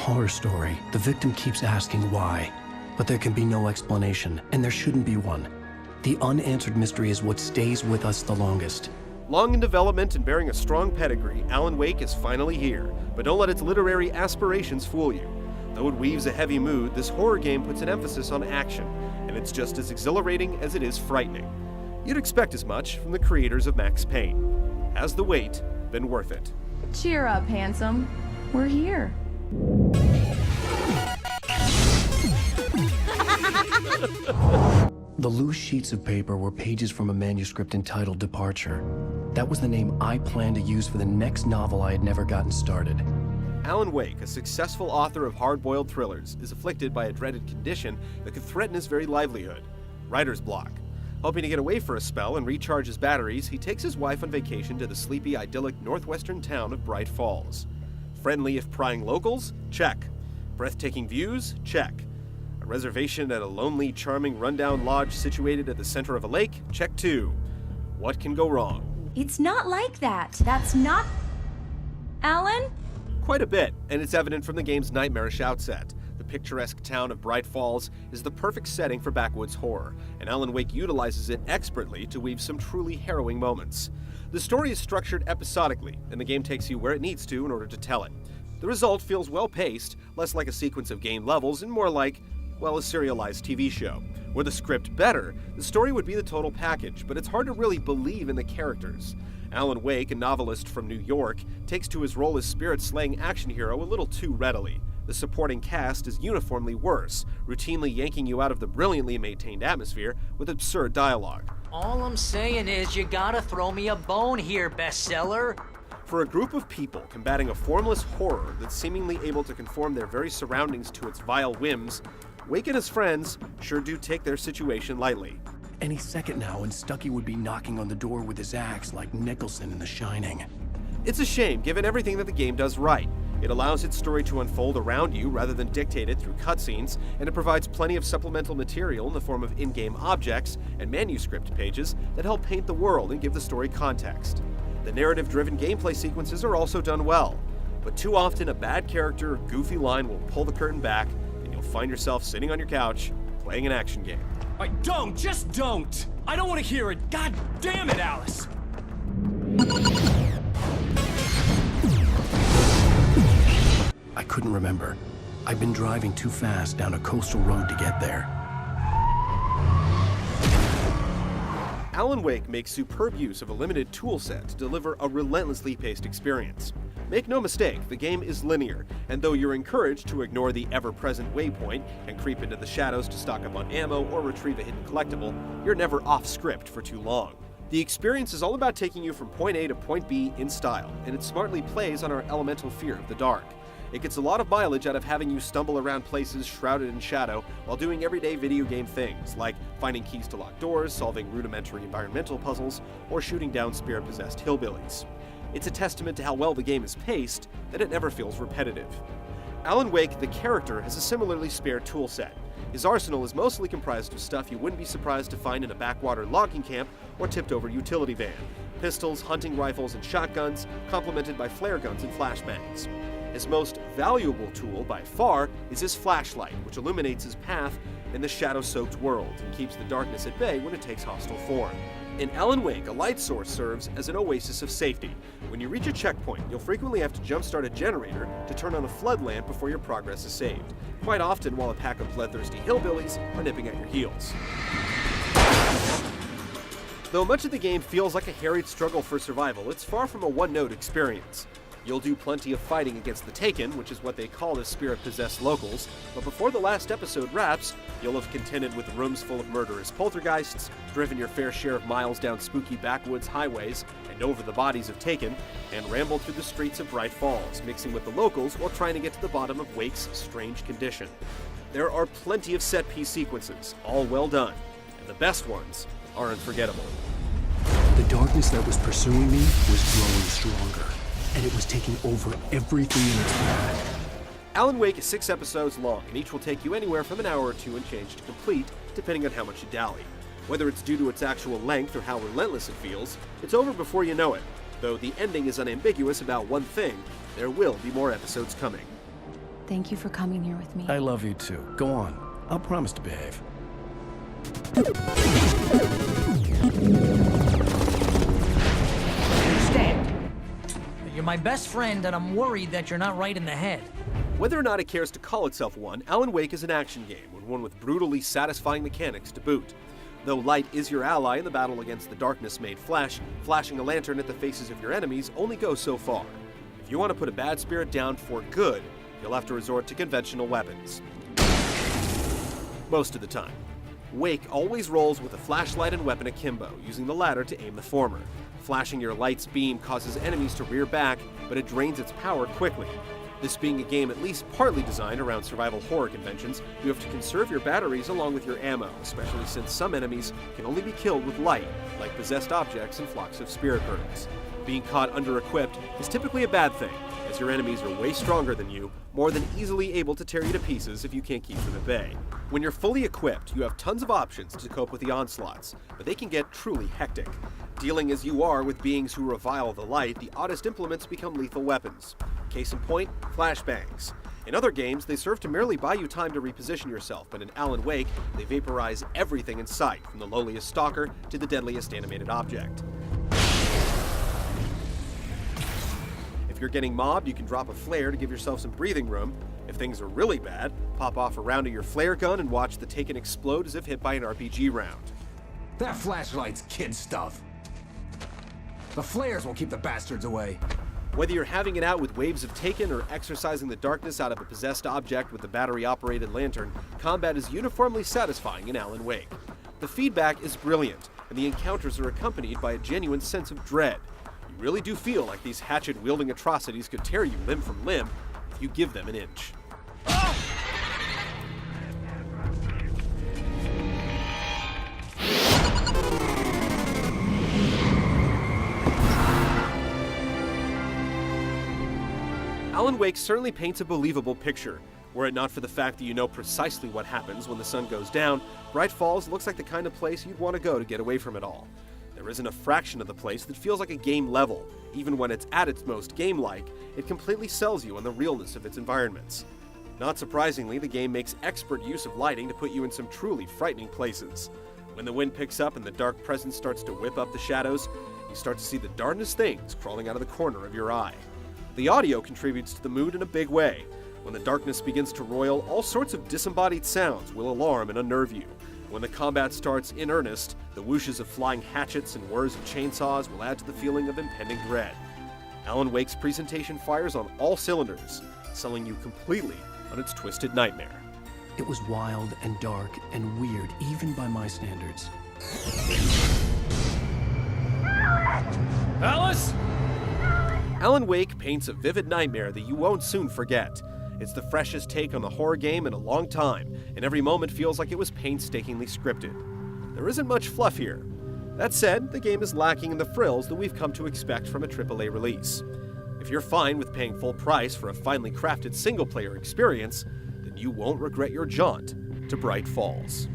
horror story, the victim keeps asking why, but there can be no explanation, and there shouldn't be one. The unanswered mystery is what stays with us the longest. Long in development and bearing a strong pedigree, Alan Wake is finally here, but don't let its literary aspirations fool you. Though it weaves a heavy mood, this horror game puts an emphasis on action, and it's just as exhilarating as it is frightening. You'd expect as much from the creators of Max Payne. Has the wait been worth it? Cheer up, handsome. We're here. The loose sheets of paper were pages from a manuscript entitled Departure. That was the name I planned to use for the next novel I had never gotten started. Alan Wake, a successful author of hard-boiled thrillers, is afflicted by a dreaded condition that could threaten his very livelihood: writer's block. Hoping to get away for a spell and recharge his batteries, he takes his wife on vacation to the sleepy, idyllic northwestern town of Bright Falls. Friendly if prying locals? Check. Breathtaking views? Check. A reservation at a lonely, charming, rundown lodge situated at the center of a lake? Check too. What can go wrong? It's not like that. That's not... Alan? Quite a bit, and it's evident from the game's nightmarish outset. The picturesque town of Bright Falls is the perfect setting for backwoods horror, and Alan Wake utilizes it expertly to weave some truly harrowing moments. The story is structured episodically, and the game takes you where it needs to in order to tell it. The result feels well-paced, less like a sequence of game levels and more like, well, a serialized TV show. Were the script better, the story would be the total package, but it's hard to really believe in the characters. Alan Wake, a novelist from New York, takes to his role as spirit-slaying action hero a little too readily. The supporting cast is uniformly worse, routinely yanking you out of the brilliantly maintained atmosphere with absurd dialogue. All I'm saying is you gotta throw me a bone here, bestseller. For a group of people combating a formless horror that's seemingly able to conform their very surroundings to its vile whims, Wake and his friends sure do take their situation lightly. Any second now, and Stucky would be knocking on the door with his axe like Nicholson in The Shining. It's a shame, given everything that the game does right. It allows its story to unfold around you rather than dictate it through cutscenes, and it provides plenty of supplemental material in the form of in-game objects and manuscript pages that help paint the world and give the story context. The narrative-driven gameplay sequences are also done well, but too often a bad character or goofy line will pull the curtain back, and you'll find yourself sitting on your couch playing an action game. Just don't! I don't want to hear it! God damn it, Alice! I couldn't remember. I'd been driving too fast down a coastal road to get there. Alan Wake makes superb use of a limited toolset to deliver a relentlessly paced experience. Make no mistake, the game is linear, and though you're encouraged to ignore the ever-present waypoint and creep into the shadows to stock up on ammo or retrieve a hidden collectible, you're never off-script for too long. The experience is all about taking you from point A to point B in style, and it smartly plays on our elemental fear of the dark. It gets a lot of mileage out of having you stumble around places shrouded in shadow while doing everyday video game things, like finding keys to locked doors, solving rudimentary environmental puzzles, or shooting down spirit-possessed hillbillies. It's a testament to how well the game is paced that it never feels repetitive. Alan Wake, the character, has a similarly spare toolset. His arsenal is mostly comprised of stuff you wouldn't be surprised to find in a backwater logging camp or tipped-over utility van. Pistols, hunting rifles, and shotguns, complemented by flare guns and flashbangs. His most valuable tool, by far, is his flashlight, which illuminates his path in the shadow-soaked world and keeps the darkness at bay when it takes hostile form. In Alan Wake, a light source serves as an oasis of safety. When you reach a checkpoint, you'll frequently have to jumpstart a generator to turn on a flood lamp before your progress is saved, quite often while a pack of bloodthirsty hillbillies are nipping at your heels. Though much of the game feels like a harried struggle for survival, it's far from a one-note experience. You'll do plenty of fighting against the Taken, which is what they call the spirit-possessed locals, but before the last episode wraps, you'll have contended with rooms full of murderous poltergeists, driven your fair share of miles down spooky backwoods highways and over the bodies of Taken, and rambled through the streets of Bright Falls, mixing with the locals while trying to get to the bottom of Wake's strange condition. There are plenty of set-piece sequences, all well done, and the best ones are unforgettable. The darkness that was pursuing me was growing stronger, and it was taking over everything in its path. Alan Wake is 6 episodes long, and each will take you anywhere from an hour or two and change to complete, depending on how much you dally. Whether it's due to its actual length or how relentless it feels, it's over before you know it. Though the ending is unambiguous about one thing: there will be more episodes coming. Thank you for coming here with me. I love you too. Go on. I'll promise to behave. Understand? You're my best friend, and I'm worried that you're not right in the head. Whether or not it cares to call itself one, Alan Wake is an action game, and one with brutally satisfying mechanics to boot. Though light is your ally in the battle against the darkness made flesh, flashing a lantern at the faces of your enemies only goes so far. If you want to put a bad spirit down for good, you'll have to resort to conventional weapons. Most of the time. Wake always rolls with a flashlight and weapon akimbo, using the latter to aim the former. Flashing your light's beam causes enemies to rear back, but it drains its power quickly. This being a game at least partly designed around survival horror conventions, you have to conserve your batteries along with your ammo, especially since some enemies can only be killed with light, like possessed objects and flocks of spirit birds. Being caught under-equipped is typically a bad thing, as your enemies are way stronger than you, more than easily able to tear you to pieces if you can't keep them at bay. When you're fully equipped, you have tons of options to cope with the onslaughts, but they can get truly hectic. Dealing as you are with beings who revile the light, the oddest implements become lethal weapons. Case in point, flashbangs. In other games, they serve to merely buy you time to reposition yourself, but in Alan Wake, they vaporize everything in sight, from the lowliest stalker to the deadliest animated object. If you're getting mobbed, you can drop a flare to give yourself some breathing room. If things are really bad, pop off a round of your flare gun and watch the Taken explode as if hit by an RPG round. That flashlight's kid stuff. The flares will keep the bastards away. Whether you're having it out with waves of Taken or exorcising the darkness out of a possessed object with a battery-operated lantern, combat is uniformly satisfying in Alan Wake. The feedback is brilliant, and the encounters are accompanied by a genuine sense of dread. You really do feel like these hatchet-wielding atrocities could tear you limb from limb if you give them an inch. Alan Wake certainly paints a believable picture. Were it not for the fact that you know precisely what happens when the sun goes down, Bright Falls looks like the kind of place you'd want to go to get away from it all. There isn't a fraction of the place that feels like a game level. Even when it's at its most game-like, it completely sells you on the realness of its environments. Not surprisingly, the game makes expert use of lighting to put you in some truly frightening places. When the wind picks up and the dark presence starts to whip up the shadows, you start to see the darndest things crawling out of the corner of your eye. The audio contributes to the mood in a big way. When the darkness begins to roil, all sorts of disembodied sounds will alarm and unnerve you. When the combat starts in earnest, the whooshes of flying hatchets and whirs of chainsaws will add to the feeling of impending dread. Alan Wake's presentation fires on all cylinders, selling you completely on its twisted nightmare. It was wild and dark and weird, even by my standards. Alice? Alan Wake paints a vivid nightmare that you won't soon forget. It's the freshest take on the horror game in a long time, and every moment feels like it was painstakingly scripted. There isn't much fluff here. That said, the game is lacking in the frills that we've come to expect from a AAA release. If you're fine with paying full price for a finely crafted single-player experience, then you won't regret your jaunt to Bright Falls.